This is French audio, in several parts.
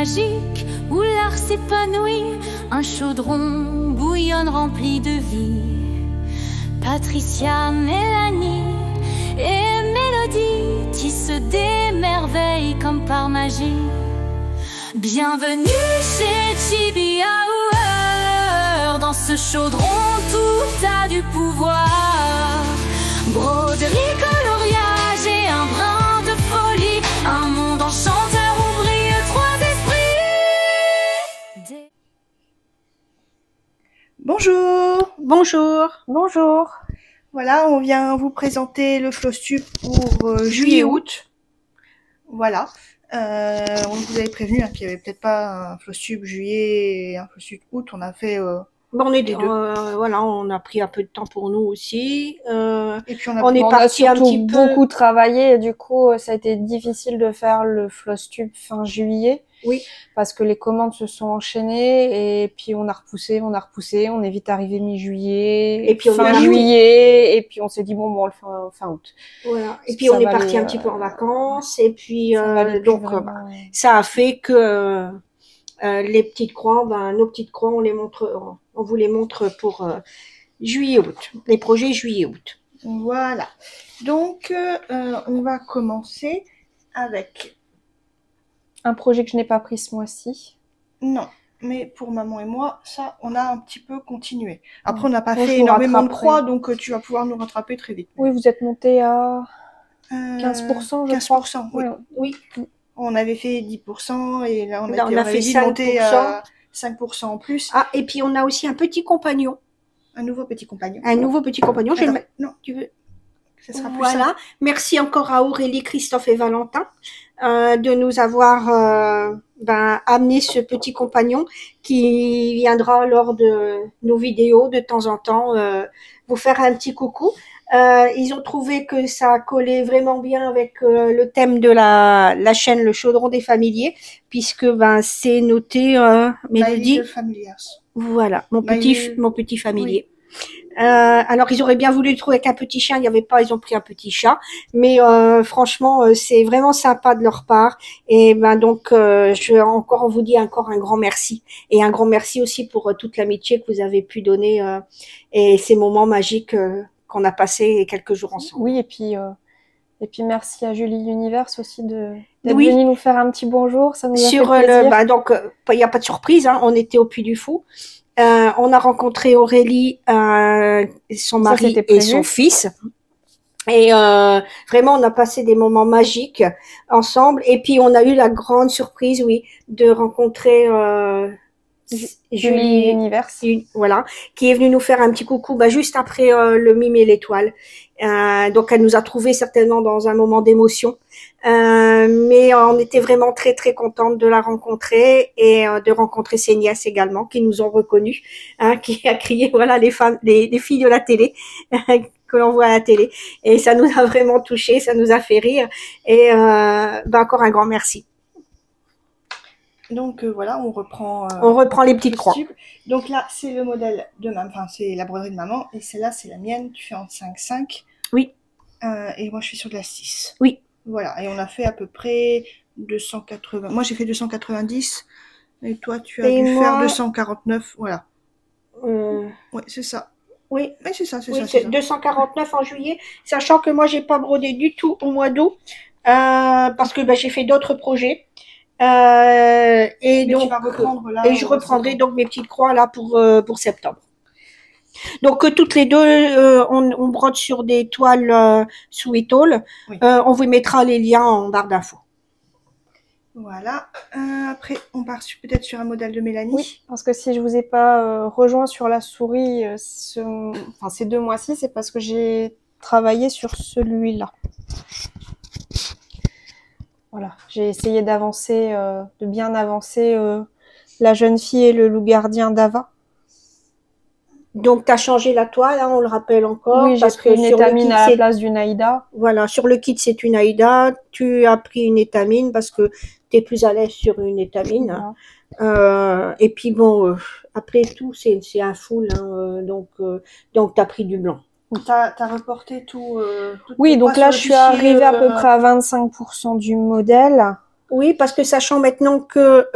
magique où l'art s'épanouit, un chaudron bouillonne rempli de vie. Patricia, Mélanie et Mélodie tissent des merveilles comme par magie. Bienvenue chez Chibi Hour, dans ce chaudron tout a du pouvoir. Broderie, coloriage et un brin de folie, un monde enchanteur où brillent trois esprits. Bonjour. Bonjour. Bonjour. Voilà, on vient vous présenter le Flostube pour juillet-août. Voilà. On vous avait prévenu qu'il n'y avait peut-être pas un Flostube juillet et un Flostube août. On a fait On est les deux. Voilà, on a pris un peu de temps pour nous aussi. Et puis on est parti un petit peu. Beaucoup travaillé et du coup, ça a été difficile de faire le Flostube fin juillet. Oui. Parce que les commandes se sont enchaînées et puis on a repoussé. On est vite arrivé mi-juillet. Et puis fin juillet. Et puis on s'est dit bon, on le fait fin août. Voilà. Et puis on est parti un petit peu en vacances. Et puis donc ça a fait que les petites croix, nos petites croix, on vous les montre pour juillet-août. Les projets juillet-août. Voilà. Donc on va commencer avec un projet que je n'ai pas pris ce mois-ci. Non, mais pour maman et moi, ça, on a un petit peu continué. Après, on n'a pas fait énormément de croix, donc tu vas pouvoir nous rattraper très vite. Oui, vous êtes monté à 15%, je 15%, crois. Oui. On avait fait 10% et là, on a fait 5%. Monté à 5% en plus. Ah, et puis on a aussi un petit compagnon. Un nouveau petit compagnon. Un nouveau petit compagnon. Je vais le mettre. Non, tu veux. Ça sera plus voilà. simple. Merci encore à Aurélie, Christophe et Valentin de nous avoir amené ce petit compagnon qui viendra lors de nos vidéos de temps en temps vous faire un petit coucou. Ils ont trouvé que ça collait vraiment bien avec le thème de la chaîne Le Chaudron des Familiers, puisque c'est noté Mélodie. Voilà, mon petit familier. Oui. Alors ils auraient bien voulu le trouver avec un petit chien, il n'y avait pas, ils ont pris un petit chat, mais franchement c'est vraiment sympa de leur part et donc on vous dit encore un grand merci et un grand merci aussi pour toute l'amitié que vous avez pu donner et ces moments magiques qu'on a passés quelques jours ensemble. Oui, et puis merci à Julie Universe aussi d'être venue nous faire un petit bonjour, ça nous a fait plaisir. Donc il n'y a pas de surprise, hein, on était au Puy du Fou. On a rencontré Aurélie, son mari et son fils. Et vraiment, on a passé des moments magiques ensemble. Et puis, on a eu la grande surprise, de rencontrer Julie Universe. Voilà, qui est venue nous faire un petit coucou juste après le Mime et l'étoile. Donc, elle nous a trouvés certainement dans un moment d'émotion. Mais on était vraiment très très contente de la rencontrer et de rencontrer ses nièces également qui nous ont reconnus, qui a crié voilà les filles de la télé que l'on voit à la télé et ça nous a vraiment touchés, ça nous a fait rire et encore un grand merci. Donc voilà, on reprend les petites croix. Donc là, c'est le modèle de maman, c'est la broderie de maman et celle-là c'est la mienne, tu fais en 5,5. Oui. Et moi je suis sur de la 6. Oui. Voilà, et on a fait à peu près 280. Moi j'ai fait 290 et toi tu as dû faire 249, voilà. Oui, c'est ça. Oui, c'est ça, c'est ça. 249 en juillet, sachant que moi j'ai pas brodé du tout au mois d'août parce que j'ai fait d'autres projets. Et donc tu vas reprendre là, et je reprendrai donc mes petites croix là pour septembre. Donc toutes les deux on brode sur des toiles sous étole. Oui. On vous mettra les liens en barre d'infos. Voilà. Après on part peut-être sur un modèle de Mélanie. Oui, parce que si je vous ai pas rejoint sur la souris ces 2 mois-ci, c'est parce que j'ai travaillé sur celui-là. Voilà, j'ai essayé d'avancer, de bien avancer la jeune fille et le loup gardien d'Ava. Donc, tu as changé la toile, on le rappelle encore. Oui, j'ai pris une étamine à la place d'une Aïda. Voilà, sur le kit, c'est une Aïda. Tu as pris une étamine parce que tu es plus à l'aise sur une étamine. Voilà. Et puis, après tout, c'est un full. Donc tu as pris du blanc. T'as reporté tout. Oui, donc là, je suis arrivée à peu près à 25% du modèle. Oui, parce que sachant maintenant que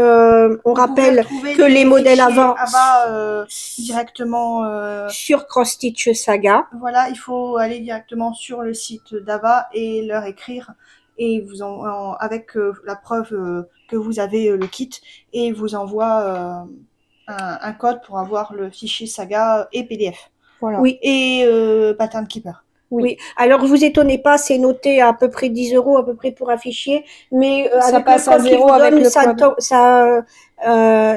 on rappelle que les modèles avant directement sur Cross Stitch Saga. Voilà, il faut aller directement sur le site d'Ava et leur écrire et vous avec la preuve que vous avez le kit et ils vous envoie un code pour avoir le fichier Saga et PDF. Voilà. Oui. Et Pattern Keeper. Oui. Alors vous étonnez pas, c'est noté à peu près 10 € à peu près pour un fichier, mais Ça avec passe le à code qu'ils 0 vous avec donnent, le ça, code.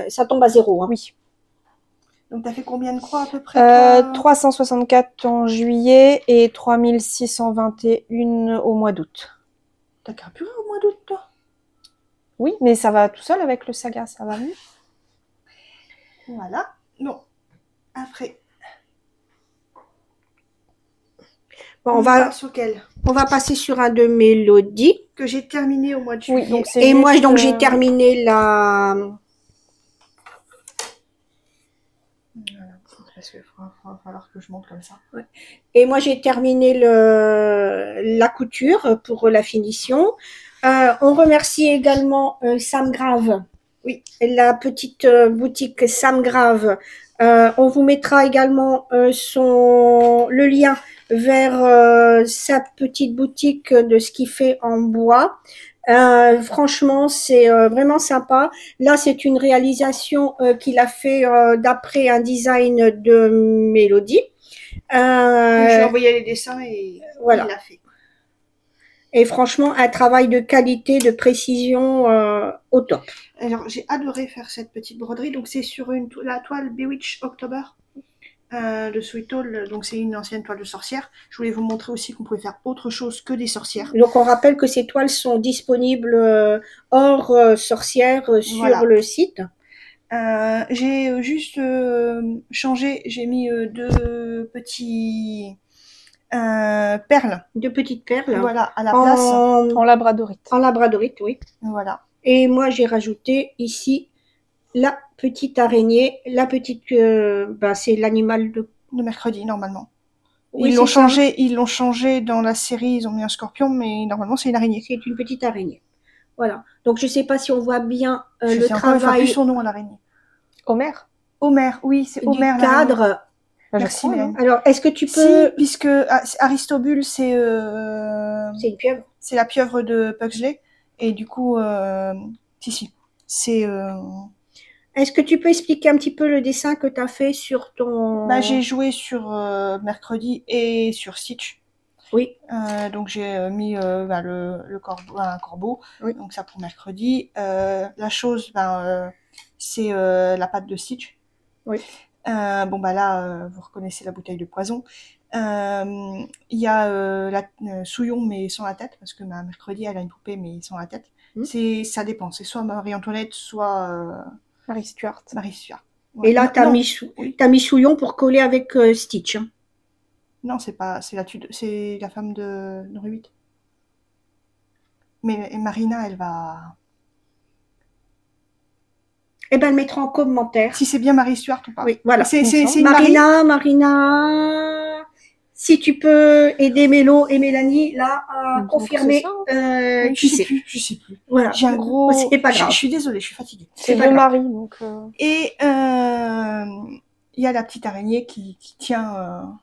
ça tombe à 0. Hein. Oui. Donc t'as fait combien de croix à peu près 364 en juillet et 3621 au mois d'août. T'as carburé au mois d'août, toi? Oui, mais ça va tout seul avec le Saga, ça va mieux. Voilà. Bon. Après. Bon, on va sur quel? On va passer sur un de Mélodie. Que j'ai terminé au mois de juillet. Oui, donc c'est et juste, moi, donc, j'ai terminé la... Voilà. Parce qu'il va falloir que je monte comme ça. Ouais. Et moi, j'ai terminé la couture pour la finition. On remercie également Sam Grave. Oui, la petite boutique Sam Grave. On vous mettra également le lien vers sa petite boutique de ce qu'il fait en bois. Franchement, c'est vraiment sympa. Là, c'est une réalisation qu'il a fait d'après un design de Mélodie. Donc, j'ai envoyé les dessins et voilà. Il l'a fait. Et franchement, un travail de qualité, de précision au top. Alors, j'ai adoré faire cette petite broderie. Donc, c'est sur la toile Bewitch October de Sweet Hall. Donc, c'est une ancienne toile de sorcière. Je voulais vous montrer aussi qu'on pouvait faire autre chose que des sorcières. Donc, on rappelle que ces toiles sont disponibles hors sorcière sur le site. J'ai juste changé. J'ai mis deux petits perles. Deux petites perles. Voilà, à la place. En labradorite. En labradorite, oui. Voilà. Et moi, j'ai rajouté ici la petite araignée. La petite, c'est l'animal de mercredi, normalement. Oui, ils l'ont changé dans la série, ils ont mis un scorpion, mais normalement, c'est une araignée. C'est une petite araignée. Voilà. Donc, je sais pas si on voit bien le travail. travail. Plus son nom à l'araignée. Homer. Homer, oui, c'est Homer. Du cadre. Merci, Mélanie. Alors, est-ce que tu peux... Si, puisque Aristobule, c'est une pieuvre. C'est la pieuvre de Pugsley. Et du coup, si. C'est... Est-ce que tu peux expliquer un petit peu le dessin que tu as fait sur ton... j'ai joué sur mercredi et sur Stitch. Oui. Donc, j'ai mis le corbeau, un corbeau. Oui. Donc, ça pour mercredi. La chose, c'est la patte de Stitch. Oui. Là, vous reconnaissez la bouteille de poison. Il y a Souillon, mais sans la tête, parce que mercredi, elle a une poupée, mais sans la tête. Ça dépend. C'est soit Marie-Antoinette, soit Marie Stuart. Ouais. Et là, t'as mis Souillon pour coller avec Stitch. Hein. Non, c'est la femme de Henri VIII. Mais Marina, elle va... Eh ben, elle mettra en commentaire. Si c'est bien Marie Stuart ou pas. Oui, voilà. C'est Marina, si tu peux aider Mélo et Mélanie, là, à confirmer qui c'est. Je sais plus. Voilà. J'ai un gros... C'est pas grave. Je suis désolée, je suis fatiguée. C'est de Marie, donc... Et il y a la petite araignée qui tient...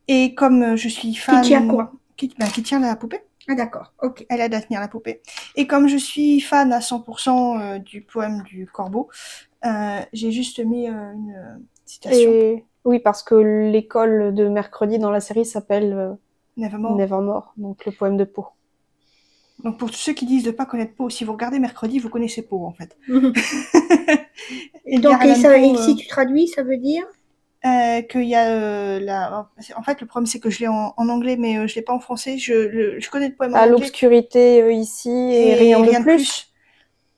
Et comme je suis fan... Qui tient quoi? Qui tient la poupée. Ah d'accord, ok. Elle aide à tenir la poupée. Et comme je suis fan à 100% du poème du corbeau, j'ai juste mis une citation. Et... Oui, parce que l'école de mercredi dans la série s'appelle Nevermore, donc le poème de Poe. Donc pour tous ceux qui disent de pas connaître Poe, si vous regardez mercredi, vous connaissez Poe en fait. Et donc, si tu traduis, ça veut dire qu'il y a en fait le problème c'est que je l'ai en anglais mais je l'ai pas en français. Je connais le poème en anglais. L'obscurité ici et rien de plus.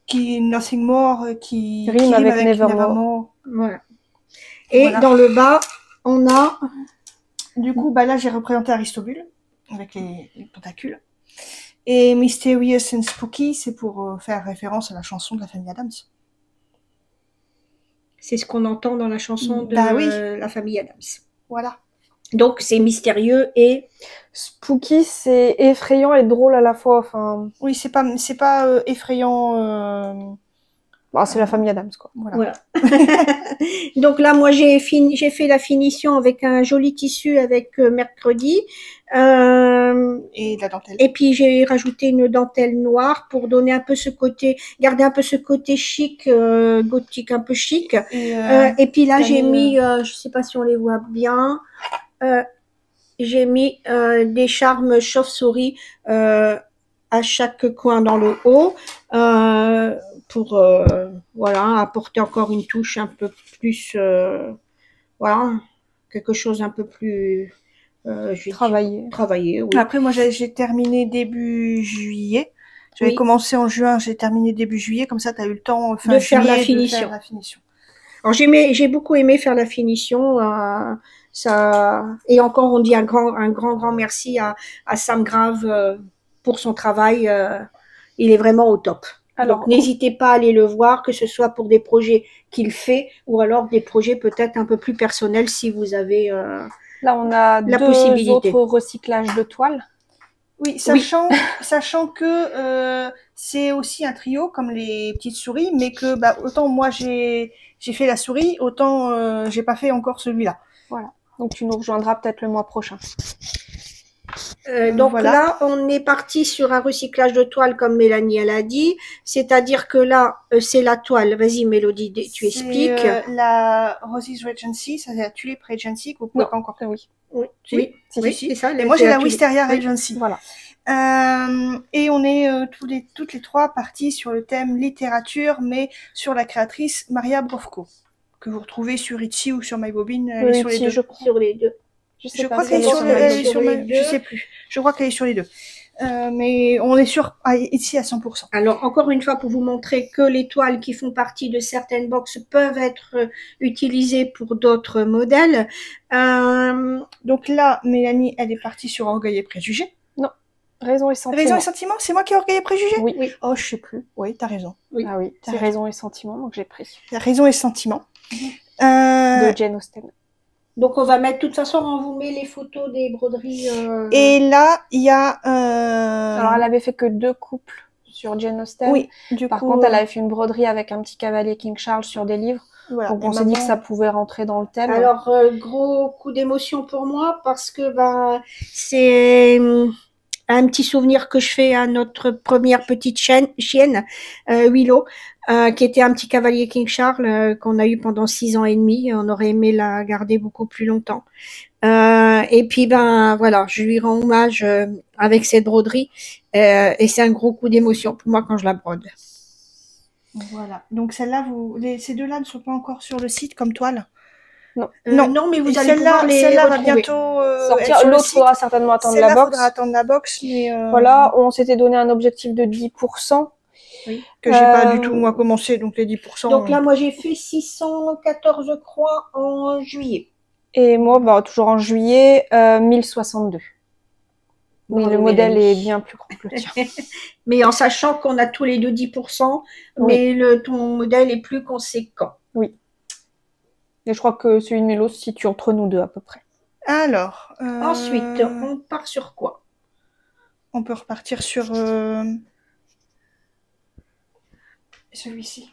Qui Nothing More qui rime avec Nevermore. Voilà. Et dans le bas, on a... Du coup, là, j'ai représenté Aristobule, avec les tentacules. Et Mysterious and Spooky, c'est pour faire référence à la chanson de la famille Addams. C'est ce qu'on entend dans la chanson de la famille Addams. Voilà. Donc c'est mystérieux et Spooky, c'est effrayant et drôle à la fois. Enfin, Oui, c'est pas effrayant. bah, c'est la famille Adams, quoi. Voilà. Donc là, moi, j'ai fait la finition avec un joli tissu avec mercredi. Et de la dentelle. Et puis j'ai rajouté une dentelle noire pour donner un peu ce côté, garder un peu ce côté chic, gothique, un peu chic. Et puis là, j'ai mis, je sais pas si on les voit bien, j'ai mis des charmes chauve-souris à chaque coin dans le haut pour voilà, apporter encore une touche un peu plus, voilà, quelque chose un peu plus travaillé, oui. Après, moi, j'ai terminé début juillet. J'avais Oui. commencé en juin, j'ai terminé début juillet. Comme ça, tu as eu le temps fin De faire la juillet, finition. de faire la finition. Alors j'ai beaucoup aimé faire la finition. Ça et encore on dit un grand merci à Sam Grave pour son travail. Il est vraiment au top. Alors, Donc n'hésitez pas à aller le voir, que ce soit pour des projets qu'il fait ou alors des projets peut-être un peu plus personnels si vous avez là, on a la deux possibilité. autres recyclages de toiles. Oui, sachant que c'est aussi un trio comme les petites souris, mais que bah, autant moi j'ai fait la souris, autant j'ai pas fait encore celui-là. Voilà. Donc tu nous rejoindras peut-être le mois prochain. Donc voilà. là, on est parti sur un recyclage de toile comme Mélanie elle a dit, c'est-à-dire que là, c'est la toile. Vas-y Mélodie, tu expliques. La Roses Regency, ça c'est la Tulip Regency que vous pouvez Non. pas encore. Oui. Oui, Si. oui, Si, oui, si. c'est ça. Et moi j'ai la Tulip. Wisteria Oui. Regency. Voilà. Et on est toutes les trois parties sur le thème littérature, mais sur la créatrice Maria Brovko, que vous retrouvez sur Etsy ou sur MyBobine. Elle est sur les deux. Je crois. Sur les deux. Je crois qu'elle est sur les je sais plus. Je crois qu'elle est sur les deux. Mais on est sûr ici à 100%. Alors, encore une fois, pour vous montrer que les toiles qui font partie de certaines boxes peuvent être utilisées pour d'autres modèles. Donc là, Mélanie, elle est partie sur Orgueil et Préjugés. Non. Raison et sentiment. Raison et sentiment, c'est moi qui ai Orgueil et Préjugés. Oui. Oui. Oh, je sais plus. Oui, t'as raison. Oui. Ah oui, c'est raison. raison et sentiment, donc j'ai pris. Raison et sentiment. De Jane Austen. Donc, on va mettre, de toute façon, on vous met les photos des broderies. Et là, il y a. Alors, elle avait fait que 2 couples sur Jane Austen. Oui. Du Par coup, contre, elle avait fait une broderie avec un petit cavalier King Charles sur des livres. voilà. Donc, Et on s'est dit que maman- ça pouvait rentrer dans le thème. Alors, gros coup d'émotion pour moi parce que c'est un petit souvenir que je fais à notre première petite chienne, Willow, qui était un petit cavalier King Charles qu'on a eu pendant 6 ans et demi. On aurait aimé la garder beaucoup plus longtemps. Et puis voilà, je lui rends hommage avec cette broderie et c'est un gros coup d'émotion pour moi quand je la brode. Voilà. Donc celle-là, ces deux-là ne sont pas encore sur le site comme toile. Non. Non, mais vous allez pouvoir les celle-là va retrouver. bientôt être Sortir. sur le L'autre site. faudra certainement attendre Celle-là, la box. faudra attendre la box, mais Voilà, on s'était donné un objectif de 10%. oui, que j'ai pas du tout moi commencé, donc les 10%. Donc là, moi, j'ai fait 614 croix en juillet. Et moi, toujours en juillet, 1062. Mais le modèle est bien plus grand que le tien. Mais en sachant qu'on a tous les deux 10%, Oui. mais ton modèle est plus conséquent. Oui. Et je crois que celui de Mélo se situe entre nous deux à peu près. Alors. Ensuite, on part sur quoi? On peut repartir sur celui-ci.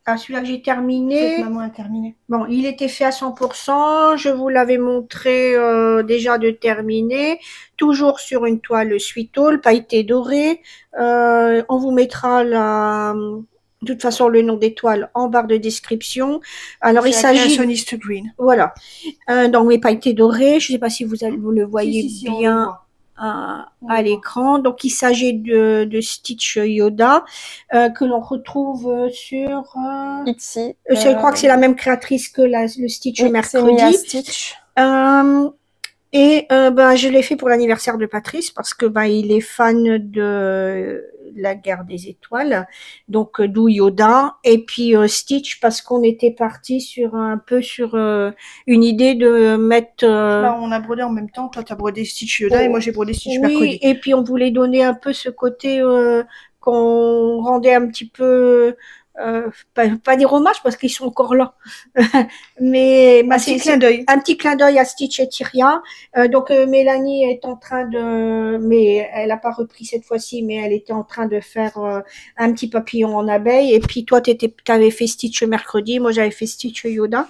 Ah, celui-là que j'ai terminé. Maman a terminé. Bon, il était fait à 100%. Je vous l'avais montré déjà de terminer. Toujours sur une toile Sweetall, pailletée dorée. On vous mettra de toute façon le nom des toiles en barre de description. Alors il s'agit Créationniste Green. Voilà. Donc mes pailletés dorées. Je ne sais pas si vous le voyez Si, bien à l'écran. Donc il s'agit de Stitch Yoda que l'on retrouve sur Etsy. je crois que c'est la même créatrice que le Stitch mercredi. C'est Mia Stitch. Je l'ai fait pour l'anniversaire de Patrice parce que il est fan de la guerre des étoiles, donc d'où Yoda, et puis Stitch parce qu'on était parti sur une idée de mettre. Là, on a brodé en même temps. Toi, t'as brodé Stitch Yoda et moi j'ai brodé Stitch mercredi. Et puis on voulait donner un peu ce côté qu'on rendait un petit peu pas dire hommage parce qu'ils sont encore là, mais bah, Un petit clin d'œil. un petit clin d'œil à Stitch et Tyria. Donc Mélanie est en train de, mais elle a pas repris cette fois-ci, mais elle était en train de faire un petit papillon en abeille. Et puis toi, t'avais fait Stitch mercredi, moi j'avais fait Stitch Yoda.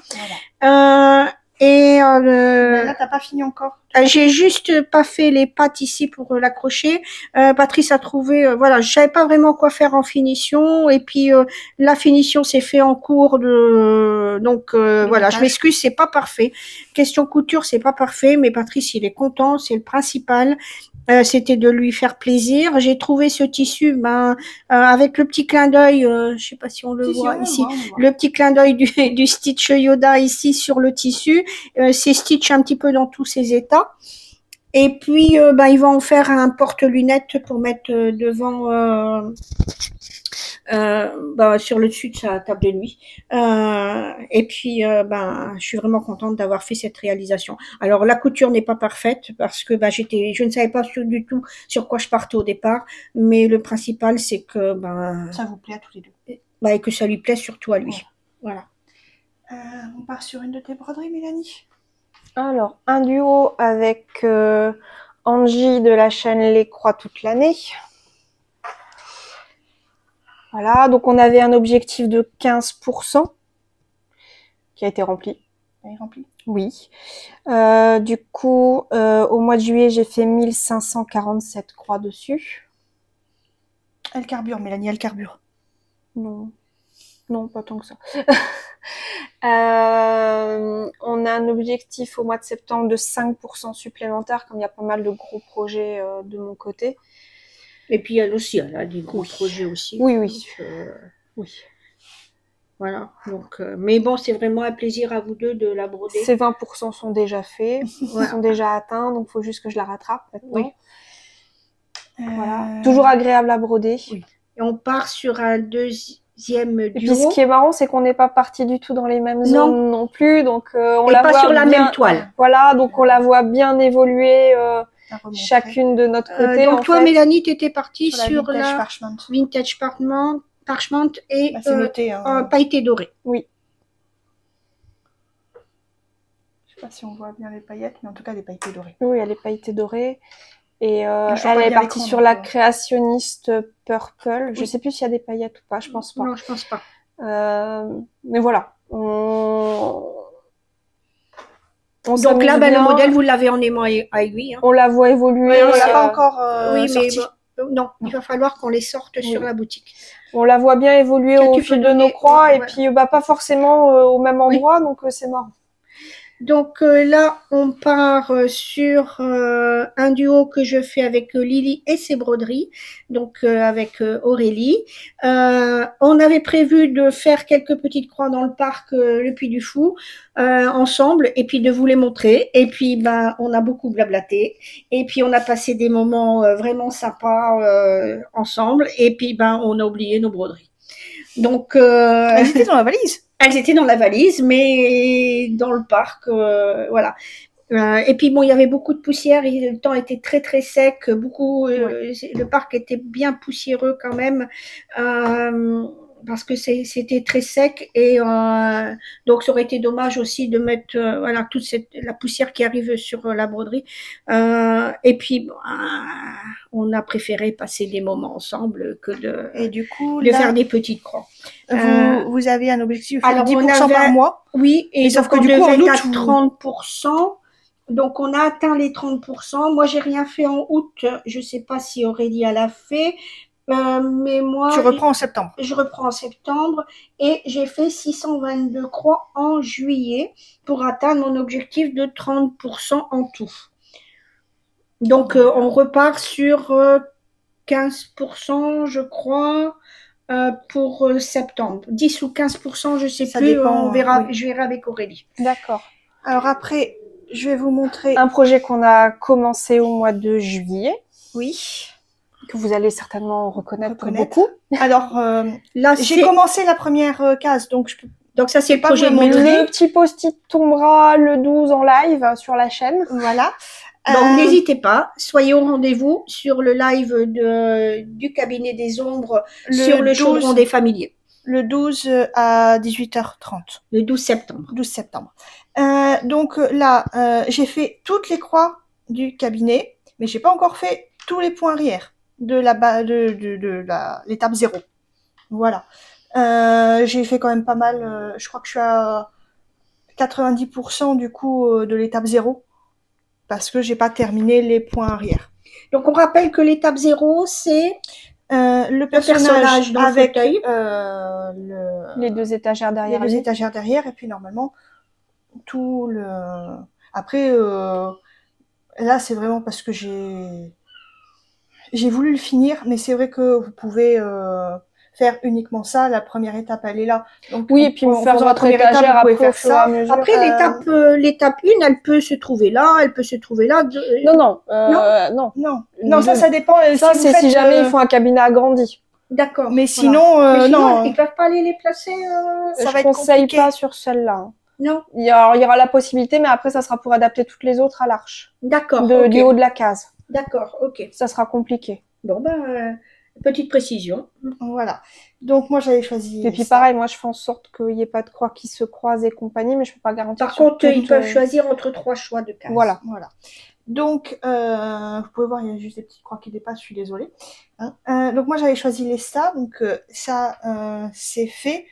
Voilà. Et Là, t'as pas fini encore. j'ai juste pas fait les pattes ici pour l'accrocher. Patrice a trouvé, voilà, je savais pas vraiment quoi faire en finition. Et puis la finition s'est fait en cours de, donc voilà, je m'excuse, c'est pas parfait. Question couture, c'est pas parfait, mais Patrice il est content, c'est le principal. C'était de lui faire plaisir. J'ai trouvé ce tissu, avec le petit clin d'œil, je sais pas si on le voit ici, le petit clin d'œil du Stitch Yoda ici sur le tissu. C'est Stitch un petit peu dans tous ses états. Et puis, il va en faire un porte-lunettes pour mettre devant, sur le dessus de sa table de nuit. Et puis, je suis vraiment contente d'avoir fait cette réalisation. Alors, la couture n'est pas parfaite parce que je ne savais pas du tout sur quoi je partais au départ, mais le principal, c'est que ça vous plaît à tous les deux. Et que ça lui plaît surtout à lui. Voilà. On part sur une de tes broderies, Mélanie. Alors, un duo avec Angie de la chaîne Les Croix toute l'année. Voilà, donc on avait un objectif de 15% qui a été rempli. Elle est remplie. Oui. Du coup, au mois de juillet, j'ai fait 1547 croix dessus. Elle carbure, Mélanie, elle carbure. Non. Non, pas tant que ça. On a un objectif au mois de septembre de 5% supplémentaire, comme il y a pas mal de gros projets de mon côté. Et puis elle aussi, elle a des gros projets aussi. Oui, oui. Oui. Voilà. Donc, mais bon, c'est vraiment un plaisir à vous deux de la broder. Ces 20% sont déjà faits, ils sont déjà atteints, donc il faut juste que je la rattrape maintenant. Oui. Voilà. Toujours agréable à broder. Oui. Et on part sur un deuxième duo. Et puis ce qui est marrant, c'est qu'on n'est pas parti du tout dans les mêmes zones non plus, donc on et la pas voit sur la bien... même toile. Voilà, donc on la voit bien évoluer chacune de notre côté. Donc toi, Mélanie, t'étais partie sur la vintage parchment et c'est noté, pailleté doré. Oui. Je sais pas si on voit bien les paillettes, mais en tout cas des pailletés dorées. Oui, elle est pailletée dorée. Et elle est partie sur la créationniste Purple. Je sais plus s'il y a des paillettes ou pas, je pense pas. Non, je pense pas. Mais voilà. Donc là, le modèle, vous l'avez en aimant à aiguille. Hein. On la voit évoluer. On l'a pas encore oui, sortie. Mais non, il va falloir qu'on les sorte sur la boutique. On la voit bien évoluer au fil de nos croix et puis pas forcément au même endroit, donc c'est marrant. Donc là, on part sur un duo que je fais avec Lily et ses broderies, donc avec Aurélie. On avait prévu de faire quelques petites croix dans le parc Le Puy du Fou ensemble et puis de vous les montrer. Et puis on a beaucoup blablaté et puis on a passé des moments vraiment sympas ensemble. Et puis on a oublié nos broderies. Donc elles étaient dans la valise. Elles étaient dans la valise, mais dans le parc, voilà. Et puis il y avait beaucoup de poussière, et le temps était très très sec, le parc était bien poussiéreux quand même, parce que c'était très sec et donc ça aurait été dommage aussi de mettre toute la poussière qui arrive sur la broderie. Et puis on a préféré passer des moments ensemble que de faire des petites croix. Vous avez un objectif de 10% par mois. Oui, et sauf donc que du coup, en août, 30%. Donc, on a atteint les 30%. Moi, j'ai rien fait en août. Je sais pas si Aurélie l'a fait. Mais moi... Tu reprends en septembre. Je reprends en septembre. Et j'ai fait 622 croix en juillet pour atteindre mon objectif de 30% en tout. Donc, on repart sur 15%, je crois. Pour septembre. 10 ou 15%, je sais plus, dépend, on verra, je verrai avec Aurélie. D'accord. Alors après, je vais vous montrer un projet qu'on a commencé au mois de juillet. Oui. Que vous allez certainement reconnaître. Beaucoup. Alors là, j'ai commencé la première case, donc ça c'est le projet de Le petit post-it tombera le 12 en live sur la chaîne. Voilà. Donc n'hésitez pas, soyez au rendez-vous sur le live du cabinet des ombres sur le chaudron des familiers. Le 12 à 18h30. Le 12 septembre. 12 septembre. Donc là, j'ai fait toutes les croix du cabinet, mais j'ai pas encore fait tous les points arrière de l'étape 0. Voilà. J'ai fait quand même pas mal, je crois que je suis à 90% du coup de l'étape 0, parce que j'ai pas terminé les points arrière. Donc on rappelle que l'étape 0, c'est le personnage dans le avec fauteuil. Les 2 étagères derrière. Les 2 étagères derrière, et puis normalement tout le. Après, là c'est vraiment parce que j'ai voulu le finir, mais c'est vrai que vous pouvez faire uniquement ça. La première étape, elle est là. Donc, oui, et puis en faire faisant la votre première étagère étape, vous pouvez après au faire fur et à ça. mesure. Après, l'étape 1, elle peut se trouver là, elle peut se trouver là. Non. Non, ça dépend. Ça, si vous c'est faites, si jamais ils font un cabinet agrandi. D'accord. Mais voilà. sinon, Mais sinon, non. ils peuvent pas aller les placer. Ça va Je être conseille compliqué. pas sur celle-là. Hein. Non. Il y aura la possibilité, mais après, ça sera pour adapter toutes les autres à l'arche. D'accord. Du haut de la case. D'accord, ok. Ça sera compliqué. Bon, petite précision. Voilà. Donc, moi, j'avais choisi. Et puis, pareil, moi, je fais en sorte qu'il n'y ait pas de croix qui se croisent et compagnie, mais je peux pas garantir. Par contre, ils peuvent choisir entre 3 choix de cases. Voilà. Donc, vous pouvez voir, il y a juste des petites croix qui dépassent, je suis désolée. Donc, moi, j'avais choisi l'ESTA, donc ça, c'est fait.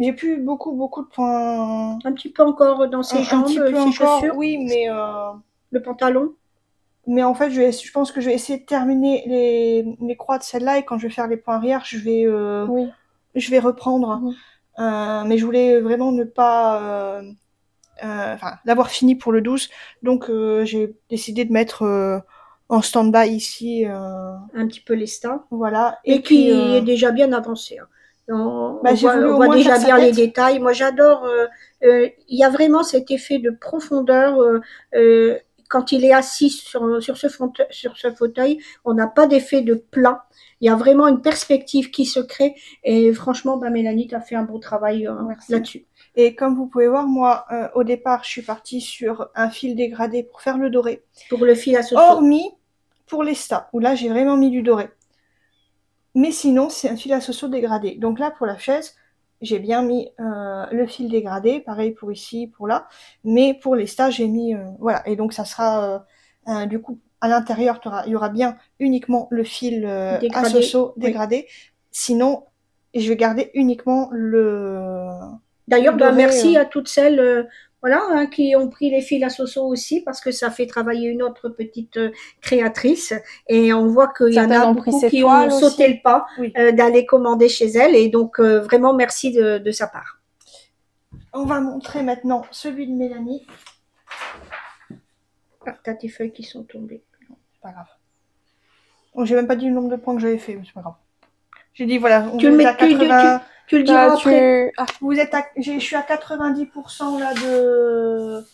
J'ai plus beaucoup de points. Un petit peu encore dans ses jambes, ses chaussures. Oui, mais le pantalon. Mais en fait, je pense que je vais essayer de terminer les croix de celle-là, et quand je vais faire les points arrière, je vais reprendre. Mais je voulais vraiment ne pas, l'avoir fini pour le 12. Donc, j'ai décidé de mettre en stand-by ici. Un petit peu l'ESTA. Voilà. Et qui est déjà bien avancé. Hein. On voit déjà bien les détails. Moi, j'adore. Il y a vraiment cet effet de profondeur. Quand il est assis sur ce fauteuil, on n'a pas d'effet de plat. Il y a vraiment une perspective qui se crée. Et franchement, Mélanie, tu as fait un beau travail là-dessus. Et comme vous pouvez voir, moi, au départ, je suis partie sur un fil dégradé pour faire le doré. Pour le fil à soso. Hormis pour l'ESTA, où là, j'ai vraiment mis du doré. Mais sinon, c'est un fil à soso dégradé. Donc là, pour la chaise, j'ai bien mis le fil dégradé. Pareil pour ici, pour là. Mais pour l'ESTA, j'ai mis... voilà. Et donc, ça sera... du coup, à l'intérieur, il y aura bien uniquement le fil à soso dégradé. Oui. Sinon, je vais garder uniquement le... D'ailleurs, merci à toutes celles qui ont pris les fils à soso aussi, parce que ça fait travailler une autre petite créatrice. Et on voit qu'il y en a beaucoup qui ont sauté le pas d'aller commander chez elle. Et donc, vraiment, merci de sa part. On va montrer maintenant celui de Mélanie. Ah, t'as tes feuilles qui sont tombées. Non, c'est pas grave. Bon, j'ai même pas dit le nombre de points que j'avais fait, mais c'est pas grave. J'ai dit, voilà, on est à 80... Tu le diras après. Vous êtes je suis à 90% là de...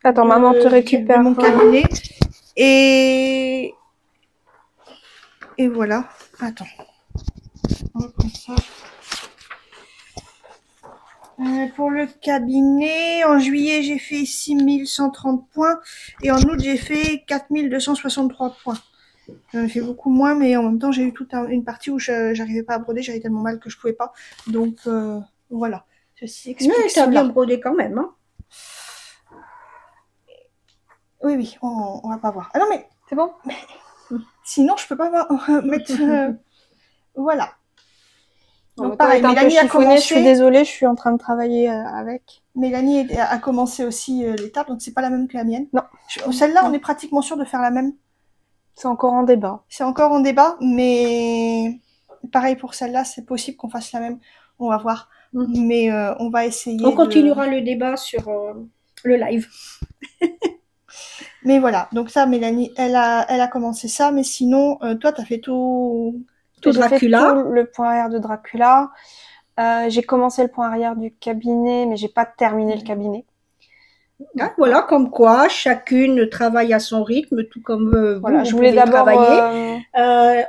Attends, maman te récupère. De mon cabinet. Et voilà. Attends. On va prendre ça. Pour le cabinet, en juillet, j'ai fait 6130 points. Et en août, j'ai fait 4263 points. J'en ai fait beaucoup moins, mais en même temps, j'ai eu toute une partie où j'arrivais pas à broder. J'avais tellement mal que je pouvais pas. Donc, voilà. Ceci explique mais t'as bien brodé quand même, hein. Oui, on va pas voir. Ah non, mais c'est bon. Sinon, je peux pas mettre... voilà. Donc, pareil, Mélanie a commencé... Je suis désolée, je suis en train de travailler avec. Mélanie a commencé aussi l'étape, donc c'est pas la même que la mienne. Non. Celle-là, on est pratiquement sûr de faire la même. C'est encore en débat. C'est encore en débat, mais pareil pour celle-là, c'est possible qu'on fasse la même. On va voir. Mais on va essayer. On continuera le débat sur le live. Mais voilà, donc ça, Mélanie, elle a commencé ça, mais sinon, toi, t'as fait tout Dracula. Fait tout le point arrière de Dracula. J'ai commencé le point arrière du cabinet, mais j'ai pas terminé le cabinet. Ah, voilà, comme quoi chacune travaille à son rythme, tout comme Voilà, vous je voulais pouvez d'abord travailler.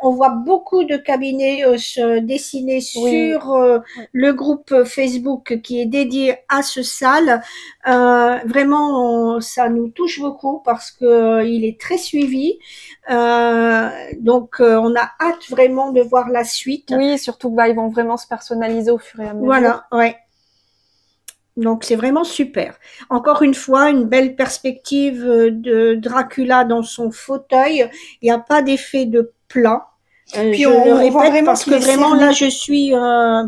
On voit beaucoup de cabinets se dessiner Oui. sur le groupe Facebook qui est dédié à ce salle. Vraiment, ça nous touche beaucoup parce que il est très suivi. Donc, on a hâte vraiment de voir la suite. Oui, surtout que ils vont vraiment se personnaliser au fur et à mesure. Voilà, ouais. Donc c'est vraiment super. Encore une fois, une belle perspective de Dracula dans son fauteuil. Il n'y a pas d'effet de plat. Puis Je on le voit répète vraiment parce qu'il que est vraiment cerné. là je suis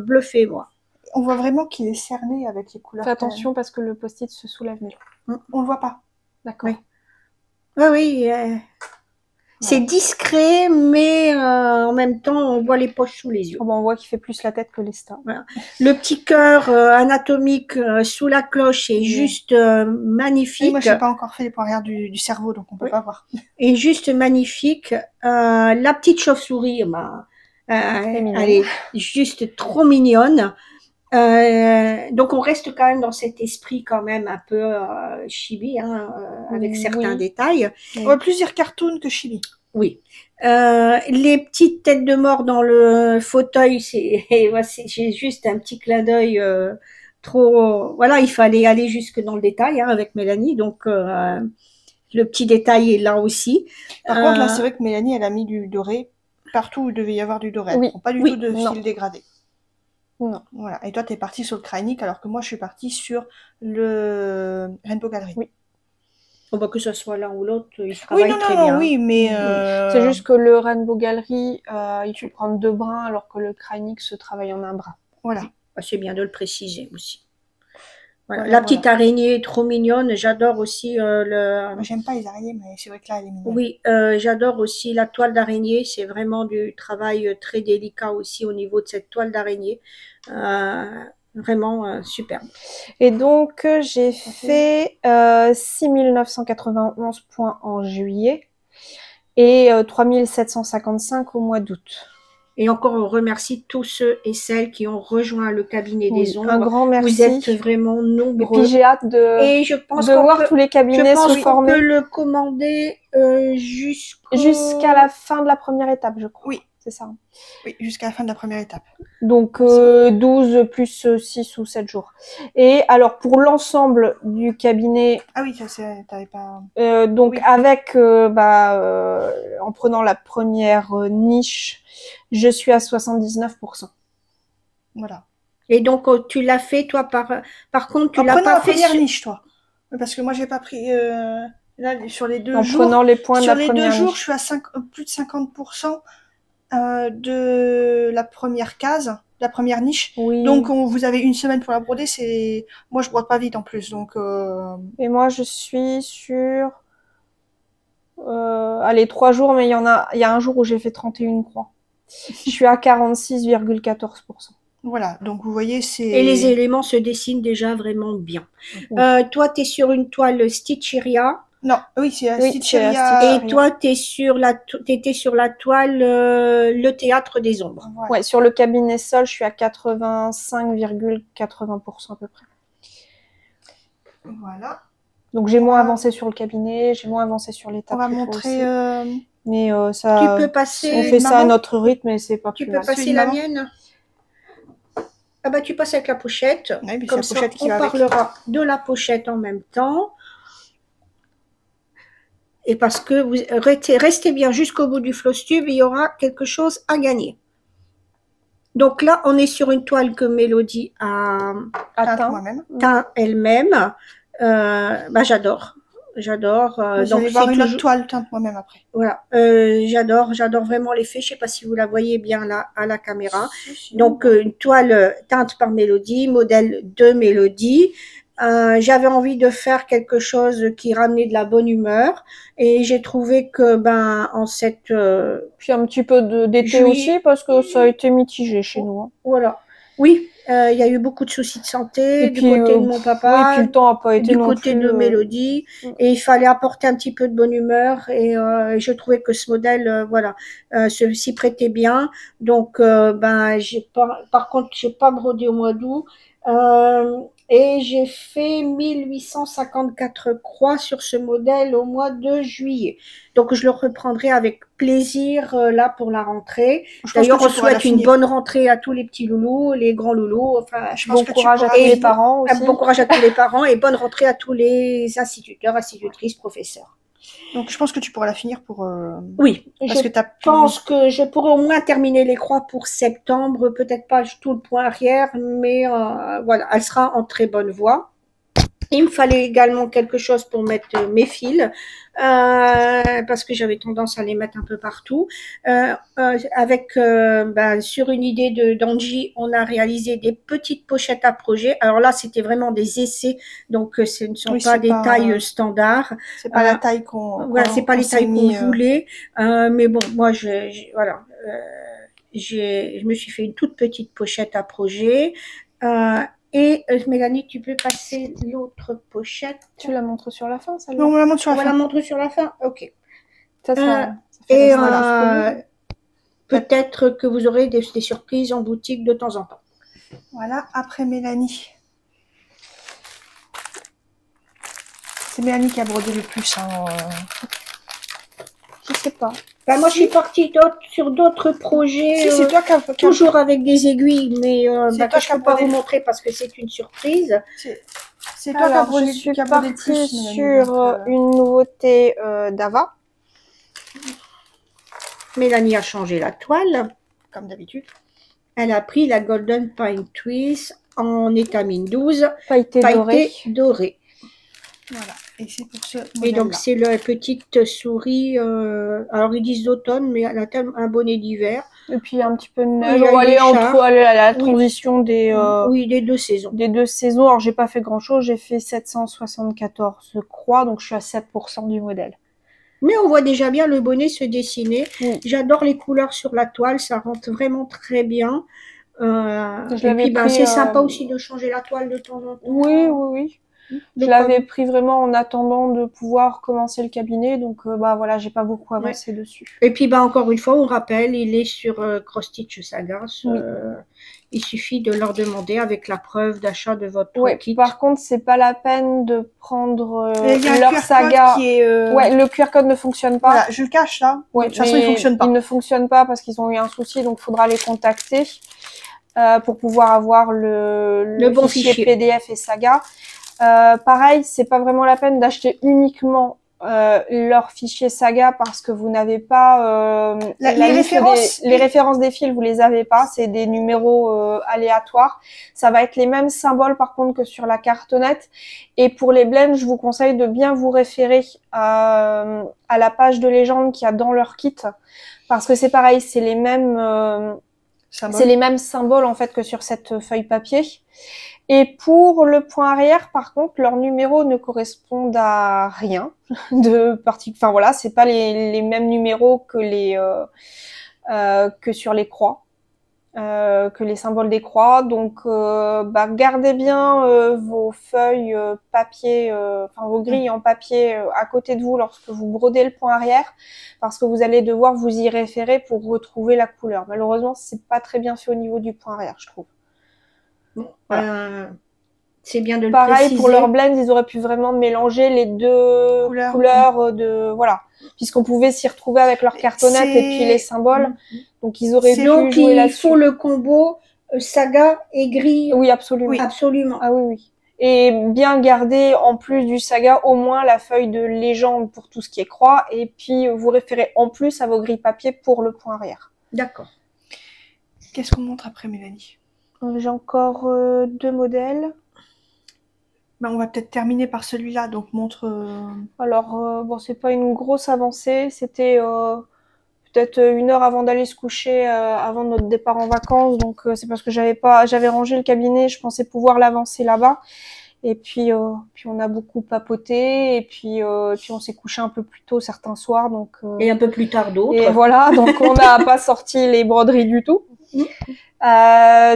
bluffée moi. On voit vraiment qu'il est cerné avec les couleurs. Fais attention parce que le post-it se soulève. Mais... On le voit pas. D'accord. Oui. Oui, c'est discret, mais en même temps, on voit les poches sous les yeux. Oh, on voit qu'il fait plus la tête que les stars. Voilà. Le petit cœur anatomique sous la cloche est juste magnifique. Oui, moi, je n'ai pas encore fait les points arrière du cerveau, donc on peut pas voir. Est juste magnifique. La petite chauve-souris, elle est juste trop mignonne. Donc on reste quand même dans cet esprit quand même un peu chibi, avec certains détails. On va plus dire cartoon que chibi. Oui. Les petites têtes de mort dans le fauteuil, c'est juste un petit clin d'œil trop. Voilà, il fallait aller jusque dans le détail avec Mélanie, donc le petit détail est là aussi. Par contre, là, c'est vrai que Mélanie, elle a mis du doré partout où il devait y avoir du doré. Oui. Pas du tout de fil dégradé. Non. Voilà. Et toi, tu es partie sur le Kreinik, alors que moi, je suis partie sur le Rainbow Gallery. Oui. On voit que ce soit l'un ou l'autre, il travaille très bien. Oui, mais c'est juste que le Rainbow Gallery, il faut prendre 2 brins, alors que le Kreinik se travaille en un brin. Voilà. C'est bien de le préciser aussi. Voilà. La petite araignée est trop mignonne. J'adore aussi le. J'aime pas les araignées, mais c'est vrai que là, elle est mignonne. Oui, j'adore aussi la toile d'araignée. C'est vraiment du travail très délicat aussi au niveau de cette toile d'araignée. Vraiment superbe. Et donc, j'ai fait 6991 points en juillet et 3755 au mois d'août. Et encore, on remercie tous ceux et celles qui ont rejoint le cabinet des ombres. Un grand merci. Vous êtes vraiment nombreux. Et puis j'ai hâte de voir tous les cabinets se former. Je pense qu'on peut le commander jusqu'à la fin de la première étape, je crois. Oui. C'est ça. Oui, jusqu'à la fin de la première étape. Donc 12 plus 6 ou 7 jours. Et alors pour l'ensemble du cabinet... Ah oui, t'avais pas... donc avec, en prenant la première niche, je suis à 79%. Voilà. Et donc tu l'as fait toi par contre tu l'as pas fait... En prenant la première niche, toi. Parce que moi j'ai pas pris... Là, sur les 2 jours... En prenant les points de la première niche. Sur les 2 jours, je suis à plus de 50%. De la première case, la première niche. Oui. Donc vous avez 1 semaine pour la broder. Moi je brode pas vite en plus, donc. Et moi je suis sur 3 jours, mais il y a un jour où j'ai fait 31 croix. Je suis à 46,14%. Voilà, donc vous voyez c'est. Et les éléments se dessinent déjà vraiment bien. Oui. Toi t'es sur une toile Stitcheria. Non, oui, c'est Stitcheria. Et toi, t'étais sur la toile Le Théâtre des Ombres. Voilà. Ouais, sur le cabinet sol, je suis à 85,80% à peu près. Voilà. Donc j'ai moins avancé sur le cabinet, j'ai moins avancé sur l'étape. On va montrer. Mais ça. Tu peux passer. On fait ça à notre rythme, et c'est pas plus mal. Tu peux passer la mienne. Ah bah tu passes avec la pochette. Oui, comme ça, on parlera de la pochette en même temps. Et parce que vous restez bien jusqu'au bout du floss tube, il y aura quelque chose à gagner. Donc là, on est sur une toile que Mélodie a teint elle-même. J'adore. Vous allez voir une autre toile teinte moi-même après. Voilà. J'adore vraiment l'effet. Je sais pas si vous la voyez bien là à la caméra. Donc une toile teinte par Mélodie, modèle de Mélodie. J'avais envie de faire quelque chose qui ramenait de la bonne humeur et j'ai trouvé que en cette puis un petit peu d'été aussi parce que ça a été mitigé chez nous. Hein. Voilà. Oui, il y a eu beaucoup de soucis de santé du côté de mon papa, oui, puis le temps a pas été du côté de Mélodie et il fallait apporter un petit peu de bonne humeur et je trouvais que ce modèle s'y prêtait bien. Donc par contre, j'ai pas brodé au mois d'août. et j'ai fait 1854 croix sur ce modèle au mois de juillet. Donc je le reprendrai avec plaisir là pour la rentrée. D'ailleurs, on souhaite une bonne rentrée à tous les petits loulous, les grands loulous. Enfin, bon courage à tous les parents aussi. Bon courage à tous les parents et bonne rentrée à tous les instituteurs, institutrices, professeurs. Donc je pense que tu pourras la finir pour... Oui, parce que pense que je pourrai au moins terminer les croix pour septembre, peut-être pas tout le point arrière, mais voilà, elle sera en très bonne voie. Il me fallait également quelque chose pour mettre mes fils, parce que j'avais tendance à les mettre un peu partout. Sur une idée d'Angie, on a réalisé des petites pochettes à projet. Alors là, c'était vraiment des essais, donc ce ne sont pas des tailles standards. C'est pas la taille qu'on voilà, c'est pas les tailles qu'on voulait. Mais bon, moi, voilà, je me suis fait une toute petite pochette à projet. Et Mélanie, tu peux passer l'autre pochette. Tu la montres sur la fin, celle-là? Non, on la montre sur la fin. On la montre sur la fin. Ok. Ça peut-être que vous aurez des surprises en boutique de temps en temps. Voilà, après Mélanie. C'est Mélanie qui a brodé le plus. Je sais pas. Ben, moi, je suis partie sur d'autres projets. Si, c'est toi qui as... Toujours avec des aiguilles, mais je ne peux pas vous montrer parce que c'est une surprise. C'est toi qui as brodé, je suis partie sur une nouveauté d'Ava. Mélanie a changé la toile, comme d'habitude. Elle a pris la Golden Pine Twist en étamine 12, pailleté dorée. Voilà. Et c'est pour ce Et donc, c'est la petite souris, alors ils disent d'automne, mais elle a un bonnet d'hiver. Et puis un petit peu de neige. On va aller à la transition des deux saisons. Des deux saisons. Alors, j'ai pas fait grand chose. J'ai fait 774 croix, donc je suis à 7% du modèle. Mais on voit déjà bien le bonnet se dessiner. J'adore les couleurs sur la toile, ça rentre vraiment très bien. Et puis, c'est sympa aussi de changer la toile de temps en temps. Oui. Je l'avais pris vraiment en attendant de pouvoir commencer le cabinet, donc voilà, j'ai pas beaucoup avancé dessus. Et puis encore une fois, on rappelle, il est sur Cross Stitch Saga. Il suffit de leur demander avec la preuve d'achat de votre kit. Par contre, c'est pas la peine de prendre leur saga. Le QR code ne fonctionne pas. Voilà, je le cache là. De toute façon, il fonctionne pas. Il ne fonctionne pas parce qu'ils ont eu un souci, donc il faudra les contacter pour pouvoir avoir le bon fichier PDF et saga. Pareil, c'est pas vraiment la peine d'acheter uniquement leur fichier saga parce que vous n'avez pas les références. Les références des fils, vous les avez pas, c'est des numéros aléatoires. Ça va être les mêmes symboles par contre que sur la cartonnette. Et pour les blends, je vous conseille de bien vous référer à la page de légende qu'il y a dans leur kit parce que c'est pareil, c'est les mêmes symboles en fait que sur cette feuille papier. Et pour le point arrière, par contre, leurs numéros ne correspondent à rien de particulier. Enfin voilà, c'est pas les mêmes numéros que que sur les croix, que les symboles des croix. Donc, gardez bien vos feuilles papier, vos grilles en papier à côté de vous lorsque vous brodez le point arrière, parce que vous allez devoir vous y référer pour retrouver la couleur. Malheureusement, c'est pas très bien fait au niveau du point arrière, je trouve. Voilà. C'est bien de le préciser. Pareil, pour leur blend, ils auraient pu vraiment mélanger les deux couleurs puisqu'on pouvait s'y retrouver avec leur cartonnette et puis les symboles. Donc, ils auraient pu jouer là-dessus. Il faut le combo saga et gris. Oui, absolument. Oui, absolument. Ah oui. Et bien garder, en plus du saga, au moins la feuille de légende pour tout ce qui est croix. Et puis, vous référez en plus à vos grilles papier pour le point arrière. D'accord. Qu'est-ce qu'on montre après, Mélanie ? J'ai encore 2 modèles. On va peut-être terminer par celui-là, donc montre... Alors, c'est pas une grosse avancée. C'était peut-être 1 heure avant d'aller se coucher, avant notre départ en vacances. Donc, c'est parce que j'avais rangé le cabinet, je pensais pouvoir l'avancer là-bas. Et puis on a beaucoup papoté, et puis on s'est couché un peu plus tôt certains soirs. Donc, et un peu plus tard d'autres. Et voilà, donc on n'a pas sorti les broderies du tout.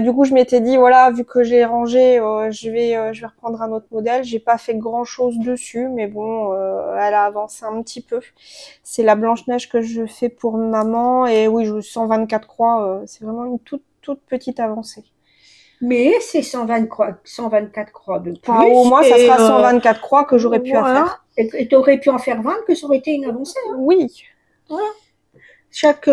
Du coup, je m'étais dit, voilà, vu que j'ai rangé, je vais reprendre un autre modèle. J'ai pas fait grand chose dessus, mais bon, elle a avancé un petit peu. C'est la Blanche-Neige que je fais pour maman, et oui, 124 croix, c'est vraiment une toute petite avancée. Mais c'est 124 croix de plus. Enfin, au moins, ça et, sera 124 croix que j'aurais pu en voilà. faire. Et tu aurais pu en faire 20, que ça aurait été une avancée. Hein. Oui. Chaque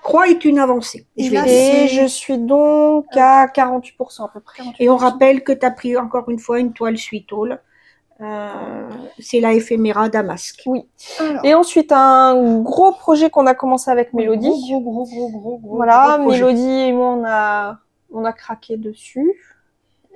croix est une avancée. Et là, Et je suis donc à 48% à peu près. 48%. Et on rappelle que tu as pris encore une fois une toile Suitol. C'est la éphéméra Damasque. Oui. Alors, Et ensuite, un gros projet qu'on a commencé avec Mélodie. Gros, Voilà, gros projet. Mélodie et moi, on a craqué dessus.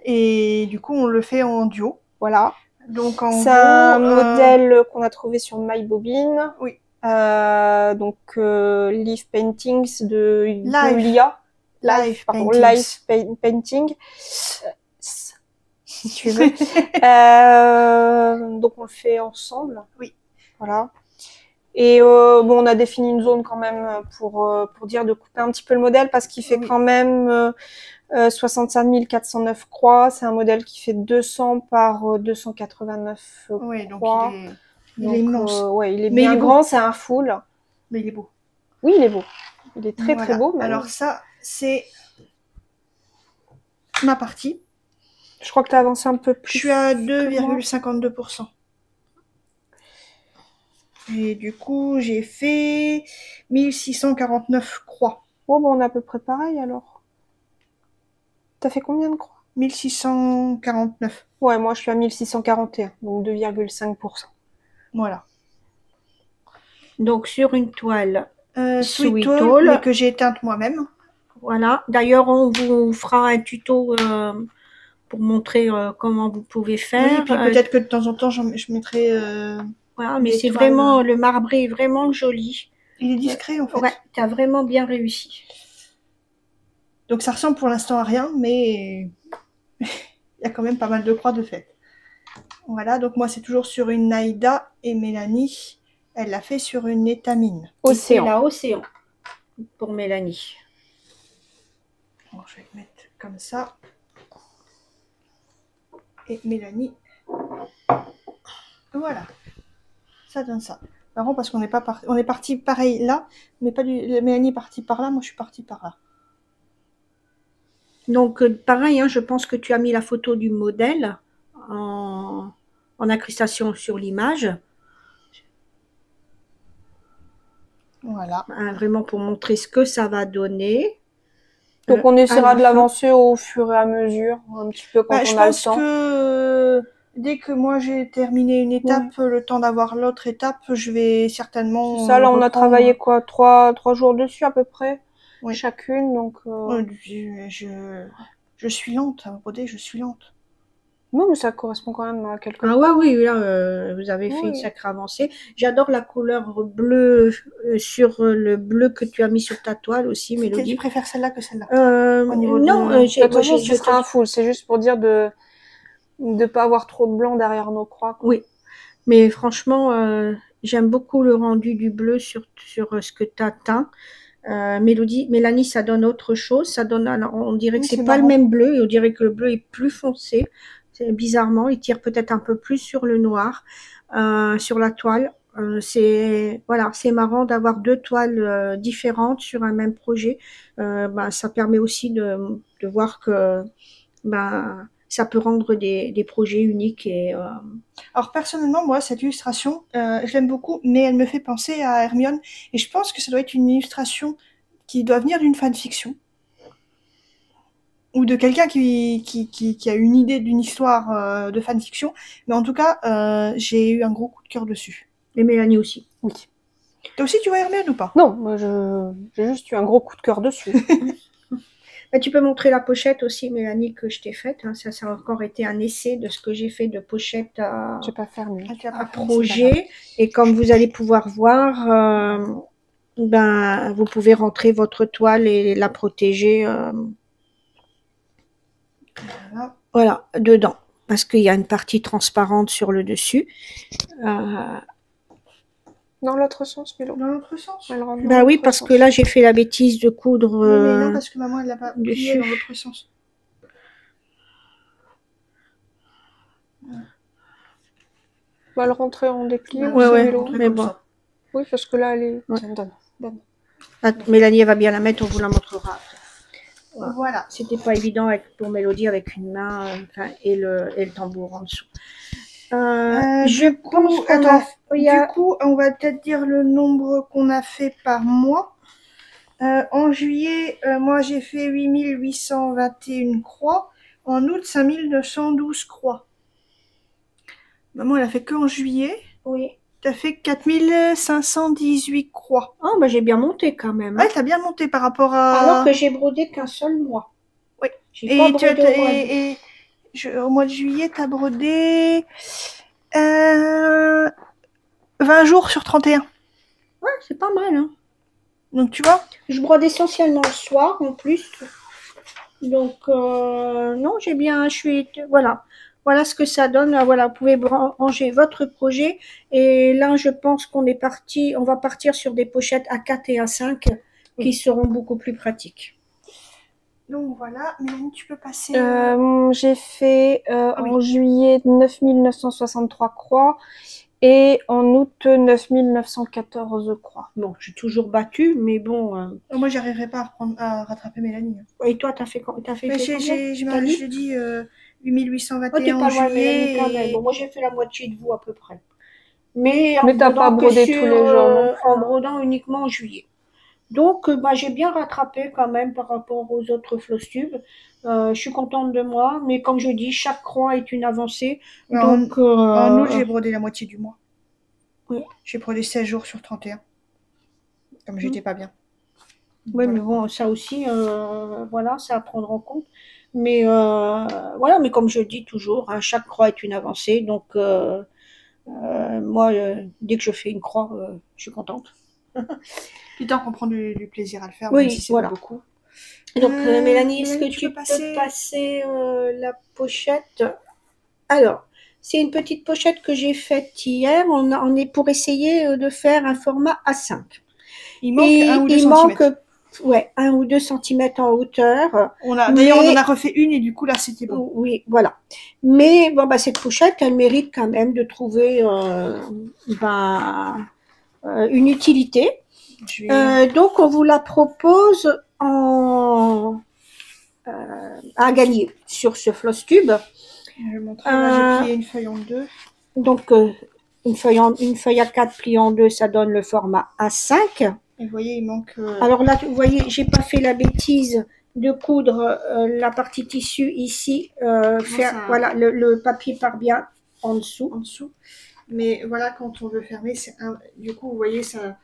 Et du coup, on le fait en duo. Voilà. Donc, en C'est gros, un modèle qu'on a trouvé sur MyBobine. Oui. Donc, Leaf Paintings de Live. Yulia. Live Pardon, Paintings. Live Painting. Si tu veux. Donc, on le fait ensemble. Oui. Voilà. Et bon, on a défini une zone quand même pour dire de couper un petit peu le modèle parce qu'il fait Oui. quand même 65 409 croix. C'est un modèle qui fait 200 par 289 Oui, donc croix. il Donc, est immense. ouais, il est Mais bien il est beau. grand, c'est un full. Mais il est beau. Oui, il est beau. Il est très Voilà. très beau. Même. Alors ça, c'est ma partie. Je crois que tu as avancé un peu Je plus. suis à que moi. 2,52%. Et du coup, j'ai fait 1649 croix. Oh, bon, on est à peu près pareil alors. T'as fait combien de croix? 1649. Ouais, moi je suis à 1641, donc 2,5%. Voilà. Donc sur une toile Sweet Sweet All, All. mais que j'ai éteinte moi-même. Voilà. D'ailleurs, on vous fera un tuto pour montrer comment vous pouvez faire. Oui, et puis peut-être que de temps en temps, je mettrai... voilà, mais des c'est toiles. vraiment, le marbré est vraiment joli. Il est discret en fait. Ouais, t'as vraiment bien réussi. Donc ça ressemble pour l'instant à rien, mais il y a quand même pas mal de croix de fait. Voilà, donc moi c'est toujours sur une Naïda et Mélanie, elle l'a fait sur une étamine. Et c'est Océan. la Océan pour Mélanie. Bon, je vais le mettre comme ça. Et Mélanie. Voilà. Ça donne ça. Marrant parce qu'on n'est pas parti. On est parti pareil là, mais pas du. Mélanie est partie par là, moi je suis partie par là. Donc pareil, hein, je pense que tu as mis la photo du modèle en incrustation sur l'image. Voilà. Hein, vraiment pour montrer ce que ça va donner. Donc on essaiera à la de l'avancer au fur et à mesure, un petit peu quand Je on a le pense temps. que dès que moi j'ai terminé une étape, le temps d'avoir l'autre étape, je vais certainement. C'est ça, là on a reprendre. travaillé quoi, trois jours dessus à peu près, Oui. chacune, donc. Je suis lente, à broder, je suis lente. Non, mais ça correspond quand même à quelque Ah chose. ouais, oui, là, vous avez fait une sacrée avancée. J'adore la couleur bleue sur le bleu que tu as mis sur ta toile aussi, Mélodie. Tu préfères celle-là que celle-là? Non, De toute façon, ce sera un full. C'est juste pour dire de pas avoir trop de blanc derrière nos croix. Quoi. Oui, mais franchement, j'aime beaucoup le rendu du bleu sur ce que tu as teint. Mélanie, ça donne autre chose. Ça donne, on dirait que c'est pas le même bleu, et on dirait que le bleu est plus foncé. Bizarrement, il tire peut-être un peu plus sur le noir, sur la toile. C'est marrant d'avoir deux toiles différentes sur un même projet. Ça permet aussi de voir que ça peut rendre des projets uniques. Alors personnellement, moi, cette illustration, je l'aime beaucoup, mais elle me fait penser à Hermione, et je pense que ça doit être une illustration qui doit venir d'une fanfiction, ou de quelqu'un qui a une idée d'une histoire de fanfiction, mais en tout cas, j'ai eu un gros coup de cœur dessus. Et Mélanie aussi. Oui. Toi aussi, tu vois Hermione ou pas? Non, moi j'ai juste eu un gros coup de cœur dessus. Tu peux montrer la pochette aussi, Mélanie, que je t'ai faite. Hein. Ça a encore été un essai de ce que j'ai fait de pochette à projet. Et comme vous allez pouvoir voir, vous pouvez rentrer votre toile et la protéger. Voilà, dedans. Parce qu'il y a une partie transparente sur le dessus. Dans l'autre sens, Mélo. Dans l'autre sens? Oui, parce que là, j'ai fait la bêtise de coudre. Mais non, parce que maman, elle l'a pas plié dans l'autre sens. On va le rentrer en déplié. Mais bon. Ça. Oui, parce que là, elle est. Ouais. Mélanie, elle va bien la mettre, on vous la montrera. Voilà. C'était pas évident pour Mélodie avec une main et le tambour en dessous. Je pense qu'on a... Du coup, on va peut-être dire le nombre qu'on a fait par mois. En juillet, moi j'ai fait 8821 croix. En août, 5912 croix. Maman, elle a fait que en juillet. Oui. T'as fait 4518 croix. Ah, bah j'ai bien monté quand même. Ouais, t'as bien monté par rapport à... Alors que j'ai brodé qu'un seul mois. Oui. J'ai pas brodé au mois de juillet, t'as brodé 20 jours sur 31. Ouais, c'est pas mal, hein. Donc tu vois, je brode essentiellement le soir en plus. Donc non, j'ai bien, voilà ce que ça donne. Voilà, vous pouvez ranger votre projet. Et là, je pense on va partir sur des pochettes A4 et A5 qui seront beaucoup plus pratiques. Donc voilà, Mélanie, tu peux passer. J'ai fait en juillet 9963 croix. Et en août, 9914 croix. Bon, j'ai toujours battu, mais bon... Moi, j'arriverai pas à rattraper Mélanie. Et toi, t'as fait combien? Je dis 8821 en juillet. Mélanie, Bon, moi, j'ai fait la moitié de vous à peu près. Mais t'as pas brodé tous les jours. En brodant uniquement en juillet. Donc, j'ai bien rattrapé quand même par rapport aux autres floss-tubes. Je suis contente de moi, mais comme je dis, chaque croix est une avancée. Donc, en août, j'ai brodé la moitié du mois. Oui. J'ai brodé 16 jours sur 31. Comme j'étais pas bien. Oui, voilà. Mais bon, ça aussi, voilà, c'est à prendre en compte. Mais voilà, mais comme je dis toujours, hein, chaque croix est une avancée. Donc, moi, dès que je fais une croix, je suis contente. Puis tant qu'on prend du plaisir à le faire, oui, même si c'est voilà. pas beaucoup. Donc, Mélanie, est-ce que tu peux passer la pochette? Alors, c'est une petite pochette que j'ai faite hier. On est pour essayer de faire un format A5. Il manque 1 ou 2 centimètres. Ouais, 1 ou 2 centimètres en hauteur. D'ailleurs, on en a refait une et du coup, là, c'était bon. Oui, voilà. Mais bon, cette pochette, elle mérite quand même de trouver une utilité. Donc, on vous la propose à gagner sur ce floss tube. Je vais montrer. Là, j'ai plié une feuille en deux. Donc, une feuille A4 pliée en deux, ça donne le format A5. Et vous voyez, il manque... Alors là, vous voyez, j'ai pas fait la bêtise de coudre la partie tissu ici. Voilà, le papier part bien en dessous. Mais voilà, quand on veut fermer, du coup, vous voyez, ça...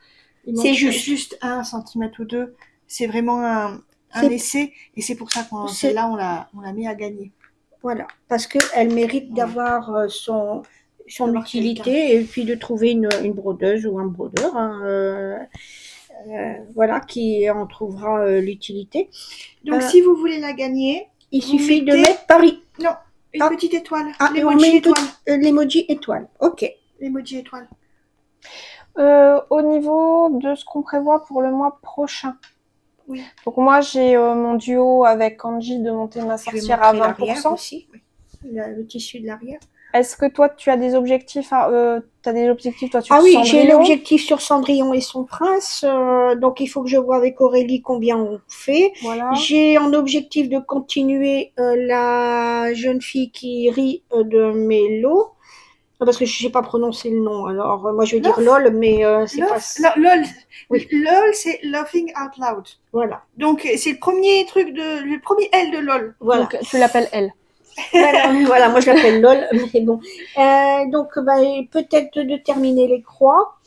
C'est juste 1 centimètre ou 2. C'est vraiment un essai. Et c'est pour ça qu'on celle-là, on la met à gagner. Voilà, parce qu'elle mérite d'avoir son utilité et puis de trouver une brodeuse ou un brodeur. Voilà, qui en trouvera l'utilité. Donc, si vous voulez la gagner, il suffit de mettre Paris. Non, une petite étoile. L'emoji étoile. L'emoji étoile, ok. L'emoji étoile. Au niveau de ce qu'on prévoit pour le mois prochain. Oui. Donc moi, j'ai mon duo avec Angie de monter ma sorcière à 20%. Aussi. Le tissu de l'arrière. Est-ce que toi, tu as des objectifs t'as des objectifs toi sur Cendrillon? Ah oui, j'ai l'objectif sur Cendrillon et son prince. Donc, il faut que je vois avec Aurélie combien on fait. Voilà. J'ai en objectif de continuer la jeune fille qui rit de Mélo. Parce que je ne sais pas prononcer le nom. Alors, moi, je vais dire LOL, mais c'est pas... LOL, oui. LOL, c'est Laughing Out Loud. Voilà. Donc, c'est le premier L de LOL. Voilà. Donc, tu l'appelles L. Voilà, moi je l'appelle LOL, mais bon. Donc, peut-être de terminer les croix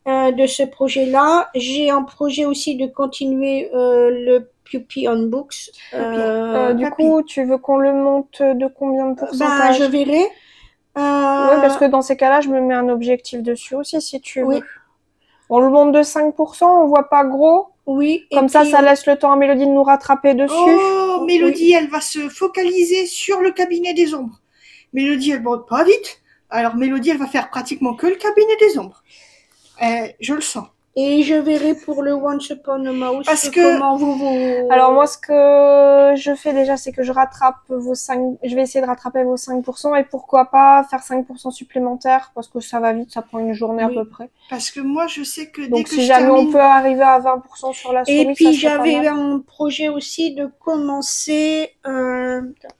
de ce projet-là. J'ai un projet aussi de continuer le Puppy on Books. Du coup, tu veux qu'on le monte de combien de pourcentage? Je verrai. Oui, parce que dans ces cas-là, je me mets un objectif dessus aussi, si tu veux. On le monte de 5%, on voit pas gros. Oui. Comme ça laisse le temps à Mélodie de nous rattraper dessus. Oh, Mélodie, elle va se focaliser sur le cabinet des ombres. Mélodie, elle brode pas vite. Alors, Mélodie, elle va faire pratiquement que le cabinet des ombres. Je le sens. Et je verrai pour le Once Upon a Mouse Parce que- comment vous... Alors moi, ce que je fais déjà, c'est que je vais essayer de rattraper vos 5% et pourquoi pas faire 5% supplémentaires parce que ça va vite, ça prend une journée à Oui. peu près. Parce que moi, je sais que dès Donc que si je jamais termine... on peut arriver à 20% sur la souris, Et puis ça serait pas j'avais mal. un projet aussi de commencer...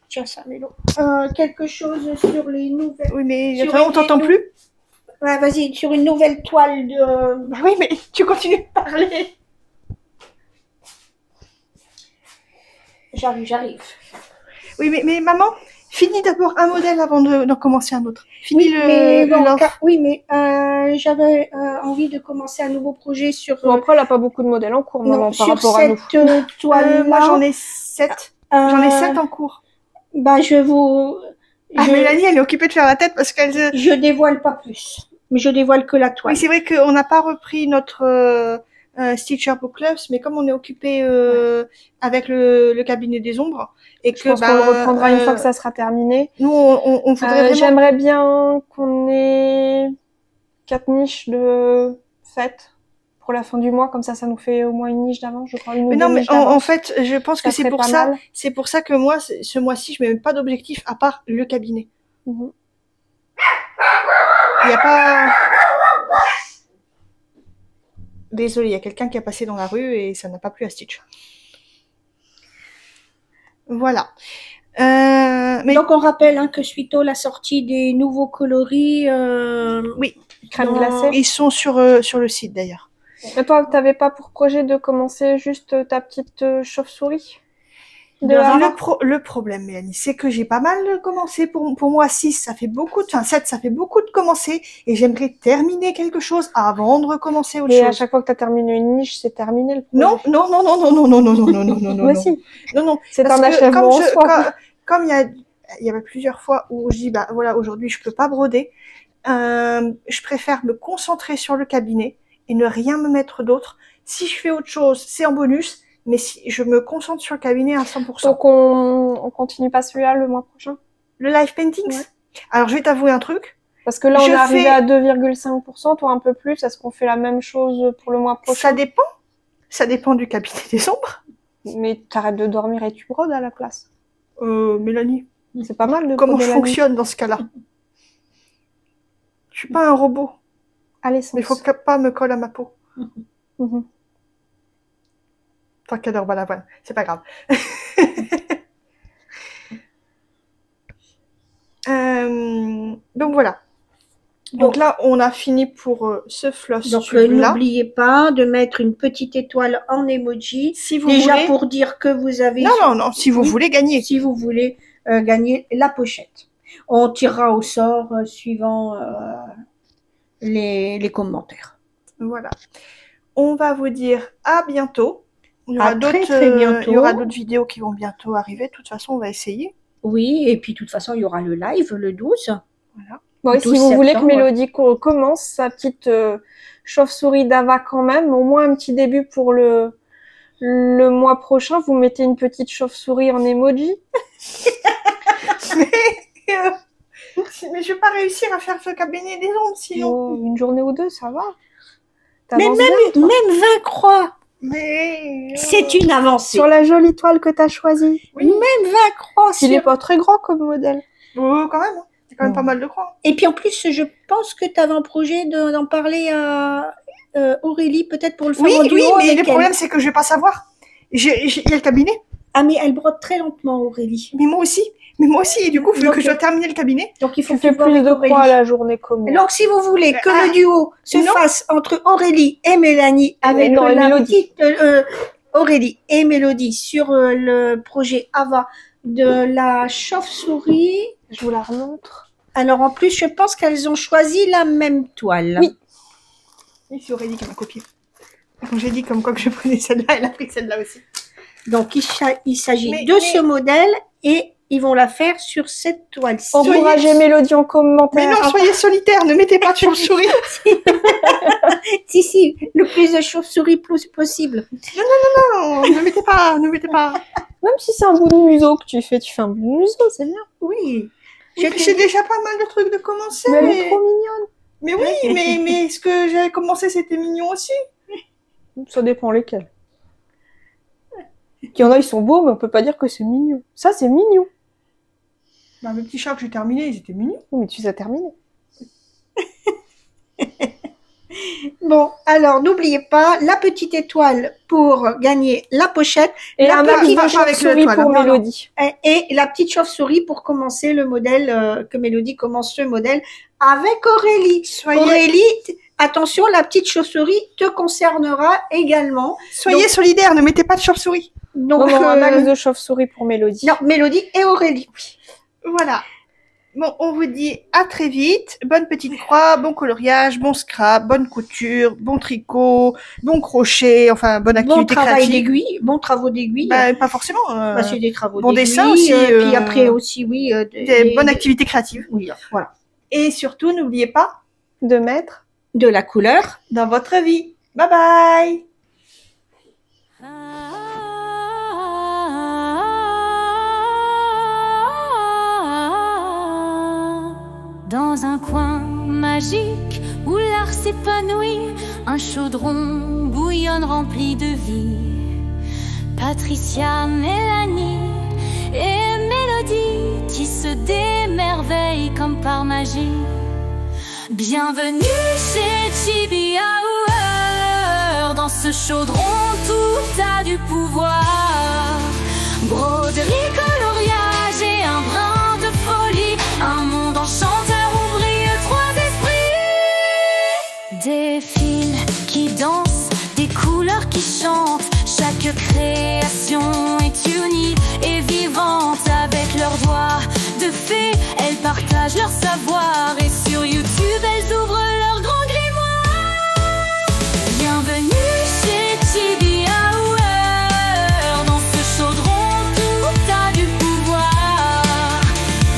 Tiens ça, Mélo. Quelque chose sur les nouvelles... Oui, mais Sur enfin, on une t'entend des plus. Ouais, vas-y, sur une nouvelle toile de... Bah oui, mais tu continues de parler. J'arrive. Oui, mais maman, finis d'abord un modèle avant d'en commencer un autre. Finis mais bon, l'offre. oui, mais j'avais envie de commencer un nouveau projet sur... Bon, après, elle a pas beaucoup de modèles en cours, maman, par sur rapport à nous. cette toile-là. Moi, j'en ai 7. J'en ai 7 en cours. Bah, Ah, Mélanie, elle est occupée de faire la tête parce qu'elle... Je dévoile pas plus. Mais je dévoile que la toile. Oui, c'est vrai qu'on n'a pas repris notre Stitcher Book Club, mais comme on est occupé avec le cabinet des ombres, et Je que pense qu'on le reprendra une fois que ça sera terminé. nous, on voudrait vraiment... J'aimerais bien qu'on ait 4 niches de fêtes pour la fin du mois, comme ça nous fait au moins une niche d'avance, je crois. Mais non, mais en fait, je pense que c'est serait pour pas ça. mal. C'est pour ça que moi, ce mois-ci, je mets même pas d'objectif à part le cabinet. Mhm. Il y a pas... Désolée, il y a quelqu'un qui a passé dans la rue et ça n'a pas plu à Stitch. Voilà. Mais Donc, on rappelle que suite à la sortie des nouveaux coloris... oui, Crème Non. glacée. ils sont sur le site d'ailleurs. Et toi, t'avais pas pour projet de commencer juste ta petite chauve-souris de Ava? Le problème, Mélanie, c'est que j'ai pas mal commencé. Pour moi, 6, ça fait beaucoup de... Enfin, 7, ça fait beaucoup de commencer. Et j'aimerais terminer quelque chose avant de recommencer autre Mais à chose. chaque fois que t'as terminé une niche, c'est terminé le projet. Non, non, non, non, non, non, non, non, non, non, non, non, non. Mais si, Non, non. c'est Parce un que achèvement en soi. comme il y avait plusieurs fois où je dis, bah voilà, aujourd'hui, je peux pas broder. Je préfère me concentrer sur le cabinet et ne rien me mettre d'autre. Si je fais autre chose, c'est en bonus. Mais si je me concentre sur le cabinet à 100%. Donc on continue pas celui-là le mois prochain? Le live paintings. Ouais. Alors, je vais t'avouer un truc. Parce que là, on Je est arrivé fais- à 2,5%, toi un peu plus. Est-ce qu'on fait la même chose pour le mois prochain? Ça dépend. Ça dépend du cabinet des ombres. Mais t'arrêtes de dormir et tu brodes à la place. Mélanie, C'est pas mal de comment broder je la nuit. fonctionne dans ce cas-là? Je suis pas un robot. À l'essence. Mais il faut pas me coller à ma peau. Mhm. Tant qu'elle dort balavoine. C'est pas grave. Donc voilà. Donc là, on a fini pour ce floss Donc, tube-là. n'oubliez pas de mettre une petite étoile en emoji. Si vous Déjà voulez... pour dire que vous avez... Non, si vous Oui. voulez gagner. Si vous voulez gagner la pochette. On tirera au sort suivant les commentaires. Voilà. On va vous dire à bientôt. Il y aura À très, d'autres, très bientôt. il y aura d'autres vidéos qui vont bientôt arriver. De toute façon, on va essayer. Oui, et puis de toute façon, il y aura le live le 12. Bon, et si 12 vous voulez que septembre. Mélodie commence sa petite chauve-souris d'Ava quand même, au moins un petit début pour le mois prochain, vous mettez une petite chauve-souris en emoji. Mais je vais pas réussir à faire ce cabinet des ombres sinon. Oh, une journée ou deux, ça va. Mais T'avances bien. même 20 croix, Mais c'est une avancée. Sur la jolie toile que t'as choisie. oui. Même 20 croix. Il est sur- pas très grand comme modèle. Quand même. Il y a quand même Non. pas mal de croix. Et puis en plus, je pense que tu avais un projet d'en parler à Aurélie, peut-être pour le faire Oui, en duo oui, mais avec le elle. problème c'est que je vais pas savoir. Il y a le cabinet, Ah, mais elle brode très lentement, Aurélie. mais moi aussi. Et du coup, vu Donc, que je dois terminer le cabinet, Donc il faut Tu que tu fais vois plus avec de Aurélie. croix à la journée que moi. Donc, si vous voulez que Ah, le duo se non. fasse entre Aurélie et Mélanie, avec non, et la Mélodie. petite Aurélie et Mélodie sur le projet Ava de la chauve-souris. Je vous la remontre. Alors, en plus, je pense qu'elles ont choisi la même toile. Oui. oui, c'est Aurélie qui m'a copié. Quand j'ai dit comme quoi que je prenais celle-là, elle a pris celle-là aussi. Donc, il s'agit Mais- de mais- ce modèle et ils vont la faire sur cette toile-ci. Encouragez Mélodie en Mais commentaire. non, soyez solitaire, ne mettez pas de chauve-souris. Si, le plus de chauves-souris possible. Non, ne mettez pas. Même si c'est un bout de museau que tu fais un bout de museau, c'est bien. Oui. J'ai déjà pas mal de trucs de commencer. Mais elle est trop mignonne. Mais oui, mais ce que j'avais commencé, c'était mignon aussi. Ça dépend lesquels. Il y en a, ils sont beaux, mais on peut pas dire que c'est mignon. Ça, c'est mignon. Bah, mes petits chats que j'ai terminés, ils étaient mignons. Oui, mais tu les as terminés. Bon, alors n'oubliez pas la petite étoile pour gagner la pochette Et La un petite petit avec chauve-souris l'étoile, pour non, non. Mélodie. et la petite chauve-souris pour commencer le modèle, que Mélodie commence ce modèle avec Aurélie. Aurélie, attention, la petite chauve-souris te concernera également. Soyez Donc- solidaires, ne mettez pas de chauve-souris. Donc, Non, non, un max de chauve-souris pour Mélodie. non, Mélodie et Aurélie. Voilà. Bon, on vous dit à très vite. Bonne petite croix, bon coloriage, bon scrap, bonne couture, bon tricot, bon crochet, enfin, bonne Bon activité travail créative. d'aiguille, bon travaux d'aiguille. Bah, pas forcément. Bah, c'est des travaux bon d'aiguille. dessin aussi, Puis après aussi, oui. des bonnes activités créatives. Oui, voilà. Et surtout, n'oubliez pas, De mettre. De la couleur. dans votre vie. Bye bye! Dans un coin magique où l'art s'épanouit, un chaudron bouillonne rempli de vie. Patricia, Mélanie et Mélodie tissent des merveilles comme par magie. Bienvenue chez Chibi Hour. Dans ce chaudron, tout a du pouvoir. Broderie, coloriage et un brin de folie. Un monde enchanteur où brillent trois esprits. Des fils qui dansent, des couleurs qui chantent. Chaque création est unie et vivante. Avec leurs doigts de fée, elles partagent leur savoir. Et sur YouTube, elles ouvrent leur grand grimoire. Bienvenue chez Chibi Hour. Dans ce chaudron, tout a du pouvoir.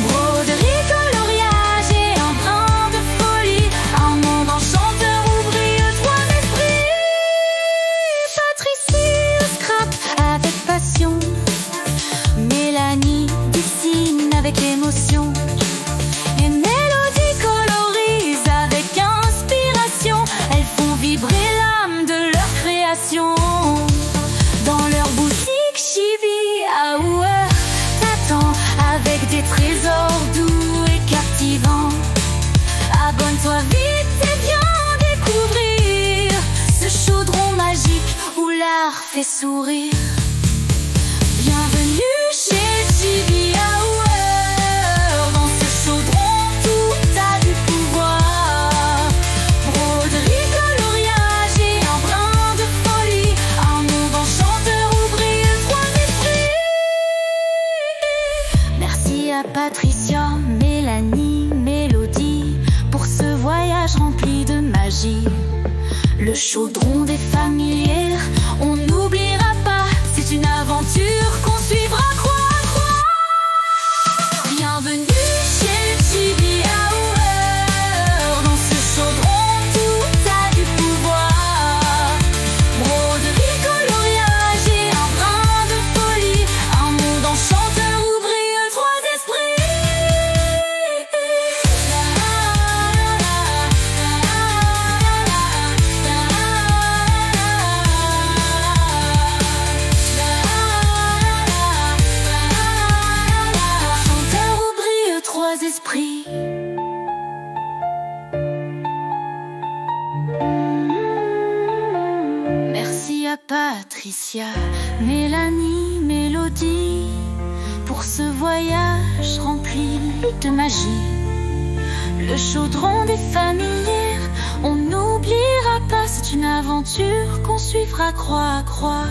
Broderie, coloriage et un brin de folie. Un monde enchanteur où brillent trois esprits. Patricia scrape avec passion. Mélanie dessine avec émotion. Et Mélodie colorise avec inspiration. Elles font vibrer l'âme de leur création. Dans leur boutique Chibi Hour t'attend avec des trésors doux et captivants. Abonne-toi vite et viens découvrir ce chaudron magique où l'art fait sourire. Bienvenue chez Chibi Hour. Dans ce chaudron, tout a du pouvoir. Broderie, coloriage et un brin de folie. Un monde enchanteur où brillent trois esprits. Merci à Patricia, Mélanie, Mélodie pour ce voyage rempli de magie. Le chaudron des familières, on n'oubliera pas. C'est une aventure qu'on suivra croix à croix. Bienvenue chez Chibi Hour. Dans ce chaudron, tout a du pouvoir. Broderie, coloriage et un brin de folie. Un monde enchanteur où brillent trois esprits. Enchanteur où brillent trois esprits. Merci à Patricia, Mélanie, Mélodie pour ce voyage rempli de magie. Le chaudron des familières, on n'oubliera pas. C'est une aventure qu'on suivra croix à croix.